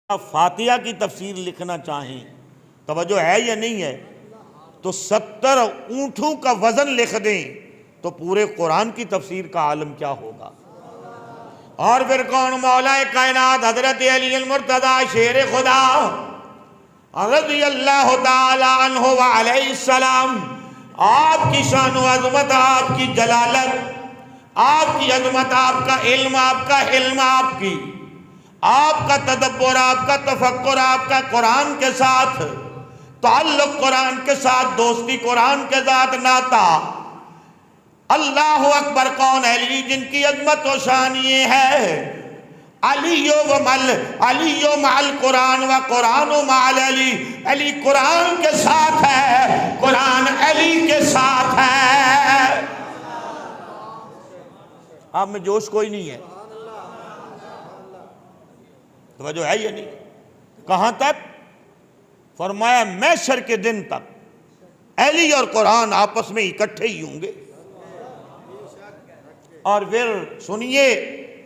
فاتحہ کی تفسیر لکھنا چاہیں، توجہ ہے یا نہیں ہے، تو 70 اونٹوں کا وزن لکھ دیں تو پورے قرآن کی تفسیر کا عالم کیا ہوگا۔ اور پھر کون؟ مولا کائنات حضرت علی المرتضی شیر خدا رضی اللہ تعالی عنہ وعلیہ السلام، آپ کی شان و عظمت، آپ کی جلالت، آپ کی عظمت، آپ کا علم، آپ کا حلم، آپ کا تدبر، آپ کا تفکر، آپ کا قرآن کے ساتھ تعلق، قرآن کے ساتھ دوستی، قرآن کے ساتھ ناتا۔ اللہ اکبر! کون علی جن کی عظمت و شان یہ ہے، علی و مع القرآن و قرآن و مع علی، علی قرآن کے ساتھ ہے، قرآن علی کے ساتھ ہے۔ آپ میں جوش کوئی نہیں ہے، توجہ ہے یا نہیں؟ کہاں تک؟ فرمایا محشر کے دن تک علی اور قرآن آپس میں اکٹھے ہی ہوں گے۔ اور پھر سنیے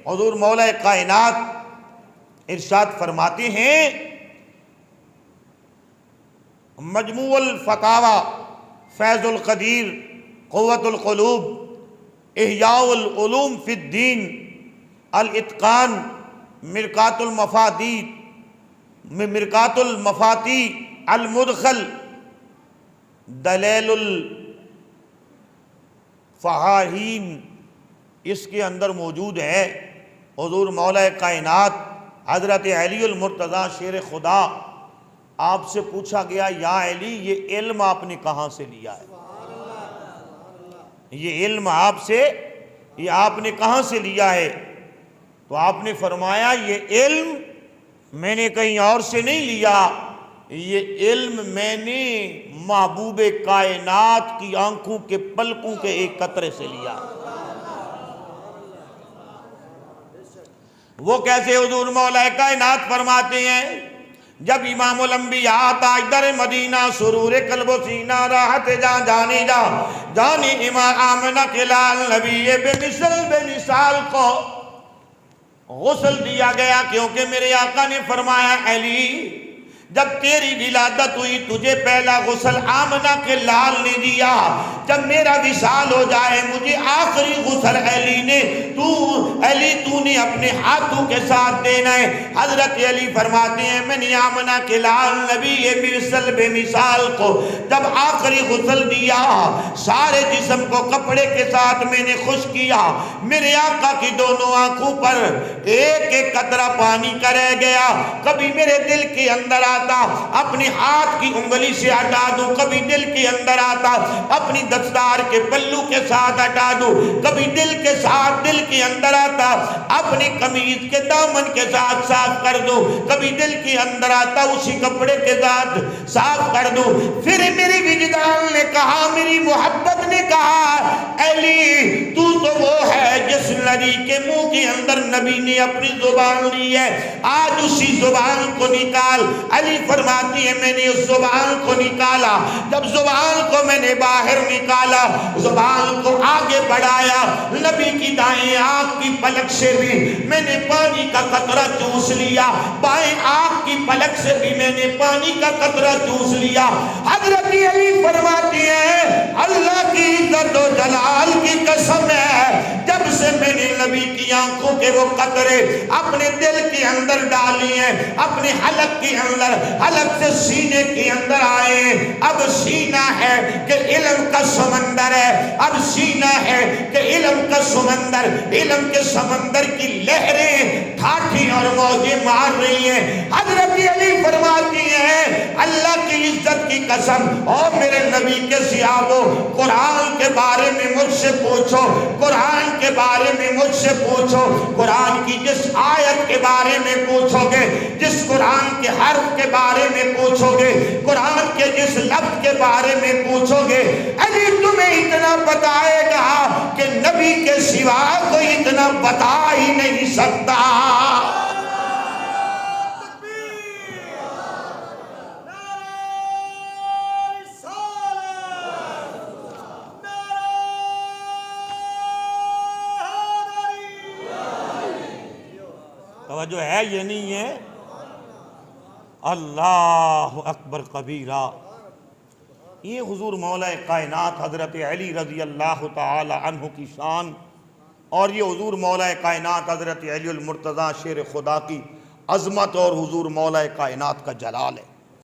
حضور مولا کائنات ارشاد فرماتے ہیں، مجموع الفتاوی، فیض القدیر، قوت القلوب، احیاء العلوم فی الدین، الاتقان، مرقات المفاتی، المدخل، دلیل الفہاہین، اس کے اندر موجود ہے۔ حضور مولا کائنات حضرت علی المرتضی شیر خدا، آپ سے پوچھا گیا یا علی یہ علم آپ نے کہاں سے لیا ہے؟ یہ علم آپ نے کہاں سے لیا ہے؟ تو آپ نے فرمایا یہ علم میں نے کہیں اور سے نہیں لیا، یہ علم میں نے محبوب کائنات کی آنکھوں کے پلکوں کے ایک قطرے سے لیا۔ وہ کیسے؟ حضور مولا کائنات فرماتے ہیں، جب امام الانبیاء تاجدر مدینہ سرور قلب و سینہ راحت جانی امام آمنہ کے لال نبی بے مثال کو غسل دیا گیا، کیونکہ میرے آقا نے فرمایا علی جب تیری ولادت ہوئی تجھے پہلا غسل آمنہ کے لال نے دیا، جب میرا وصال ہو جائے مجھے آخری غسل علی نے اپنے ہاتھوں کے ساتھ دینا ہے۔ حضرت علی فرماتے ہیں میں نے آمنہ کے لال نبی بے مثال کو جب آخری غسل دیا، سارے جسم کو کپڑے کے ساتھ میں نے خشک کیا، میرے آقا کی دونوں آنکھوں پر ایک ایک قطرہ پانی کا رہ گیا۔ کبھی میرے دل کے اندر آتا اپنے ہاتھ کی انگلی سے ہٹا دوں، کبھی دل کے اندر آتا اپنی دستار کے پلو کے ساتھ ہٹا دوں، کبھی دل کے اندر آتا اپنی قمیض کے دامن کے ساتھ صاف کر دوں، کبھی دل کے اندر آتا اسی کپڑے کے ساتھ صاف کر دوں۔ پھر میری وجدان نے کہا، میری محبت نے کہا علی تو وہ ہے جس نبی کے منہ کے اندر نبی نے اپنی زبان لی ہے، آج اسی زبان کو نکال۔ علی فرماتی ہے میں نے اس زبان کو نکالا، جب زبان کو میں نے باہر نکالا، زبان کو آگے بڑھایا، نبی کی دائیں آنکھ کی پلک سے بھی میں نے پانی کا قطرہ چوس لیا، بائیں آنکھ کی پلک سے بھی میں نے پانی کا قطرہ چوس لیا۔ حضرت علی فرماتی ہے اللہ کی عزت و جلال کی قسم ہے، جب سے میں نے نبی کی آنکھوں کے وہ قطرے اپنے دل کے اندر ڈالی ہیں، اپنے حلق کے اندر، حلق سے سینے کے اندر آئے، اب سینہ ہے کہ علم کا سمندر ہے، اب سینہ ہے کہ علم کا سمندر، علم کے سمندر کی لہریں ٹھاٹھی اور موجیں مار رہی ہیں۔ حضرت علی فرماتی ہیں اللہ کی عزت کی قسم اور میرے نبی کے صحابوں، قرآن کے بارے میں مجھ سے پوچھو، قرآن کے بارے میں مجھ سے پوچھو، قرآن کی جس آیت کے بارے میں پوچھو گے، جس قرآن کے حرف کے بارے میں پوچھو گے، قرآن کے جس لفظ کے بارے میں پوچھو گے، علی تمہیں اتنا بتائے گا کہ نبی کے سوا کوئی اتنا بتا ہی نہیں سکتا۔ توجہ ہے یہ نہیں ہے؟ اللہ اکبر کبیرہ۔ یہ حضور مولا کائنات حضرت علی رضی اللہ تعالی عنہ کی شان، اور یہ حضور مولا کائنات حضرت علی المرتضیٰ شیر خدا کی عظمت اور حضور مولا کائنات کا جلال ہے۔